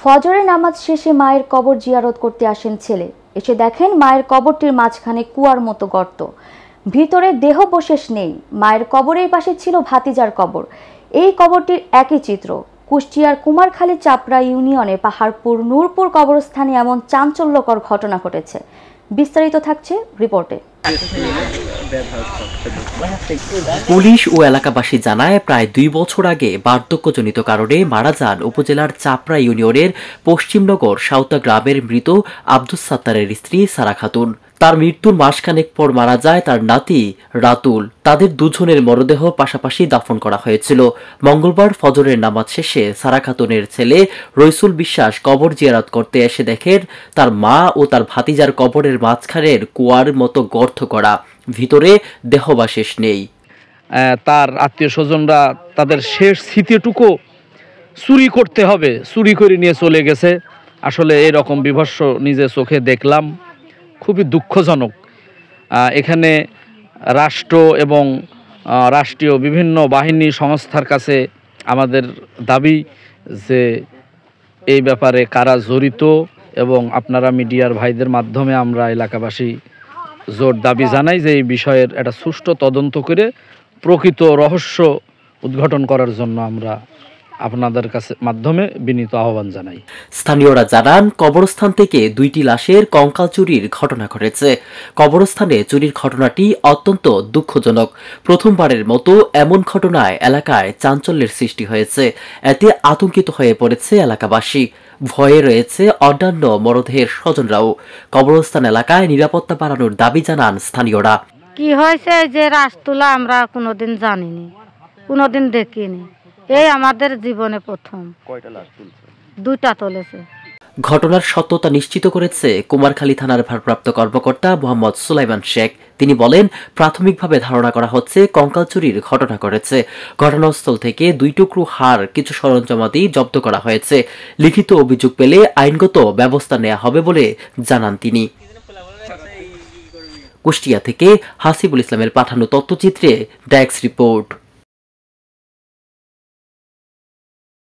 ফজরের নামাজ শেষে মায়ের কবর জিয়ারত করতে আসেন ছেলে। এসে দেখেন মায়ের কবরটির মাঝখানে কুয়ার মতো গর্ত, ভিতরে দেহাবশেষ নেই। মায়ের কবরের পাশে ছিল ভাতিজার কবর। এই কবরটির একই চিত্র। কুষ্টিয়ার কুমারখালী চাপড়া ইউনিয়নে পাহাড়পুর নূরপুর কবরস্থানে এমন চাঞ্চল্যকর ঘটনা ঘটেছে। বিস্তারিত থাকছে রিপোর্টে। পুলিশ ও এলাকাবাসী জানায়, প্রায় 2 বছর আগে বার্ধক্যজনিত কারণে মারা যান উপজেলার চাপড়া ইউনিয়নের পশ্চিমনগর সাউতা গ্রামের মৃত আব্দুস সাত্তারের স্ত্রী সারা খাতুন। তার মৃত্যুর মাসখানেক পর মারা যায় তার নাতি রাতুল। তাদের দুজনের মরদেহ পাশাপাশি দাফন করা হয়েছিল। মঙ্গলবার ফজরের নামাজ শেষে সারা খাতুনের ছেলে রইসুল বিশ্বাস কবর জিয়ারত করতে এসে দেখেন তার মা ও তার ভাতিজার কবরের মাঝখানের কুয়ার মতো গর্ত করা, ভিতরে দেহাবশেষ নেই। তার আত্মীয় স্বজনরা তাদের শেষ স্মৃতিটুকু চুরি করতে হবে, চুরি করে নিয়ে চলে গেছে। আসলে এরকম বিভৎস নিজে চোখে দেখলাম, খুবই দুঃখজনক। এখানে রাষ্ট্র এবং রাষ্ট্রীয় বিভিন্ন বাহিনী সংস্থার কাছে আমাদের দাবি যে এই ব্যাপারে কারা জড়িত, এবং আপনারা মিডিয়ার ভাইদের মাধ্যমে আমরা এলাকাবাসী জোর দাবি জানাই যে এই বিষয়ের একটা সুষ্ঠু তদন্ত করে প্রকৃত রহস্য উদ্ঘাটন করার জন্য আমরা আপনাদের কাছে মাধ্যমে বিনীত আহ্বান জানাই। স্থানীয়রা জানান, কবরস্থান থেকে 2টি লাশের কঙ্কাল চুরির ঘটনা ঘটেছে। কবরস্থানে চুরির ঘটনাটি অত্যন্ত দুঃখজনক। প্রথমবারের মতো এমন ঘটনায় এলাকায় চাঞ্চল্যের সৃষ্টি হয়েছে। এতে আতঙ্কিত হয়ে পড়েছে এলাকাবাসী। ভয়ে রয়েছে অন্যান্য মরদেহের স্বজনরাও। কবরস্থান এলাকায় নিরাপত্তা বাড়ানোর দাবি জানান স্থানীয়রা। কি হয়েছে যে রাশ তোলা আমরা কোনোদিন জানিনি, কোনোদিন দেখিনি। এই আমাদের জীবনে প্রথম। কয়টা লাশ তুলছে? 2টা তুলেছে। ঘটনার সত্যতা নিশ্চিত করেছে কুমারখালী থানার ভারপ্রাপ্ত কর্মকর্তা মোহাম্মদ সুলাইমান শেখ। তিনি বলেন, প্রাথমিকভাবে ধারণা করা হচ্ছে কঙ্কাল চুরির ঘটনা ঘটেছে। ঘটনাস্থল থেকে 2 টুকরো হাড়, কিছু সরঞ্জামাদি জব্দ করা হয়েছে। লিখিত অভিযোগ পেলে আইনগত ব্যবস্থা নেওয়া হবে বলে জানান তিনি। কুষ্টিয়া থেকে হাসিবুল ইসলামের পাঠানো তথ্যচিত্রে ডেস্ক রিপোর্ট।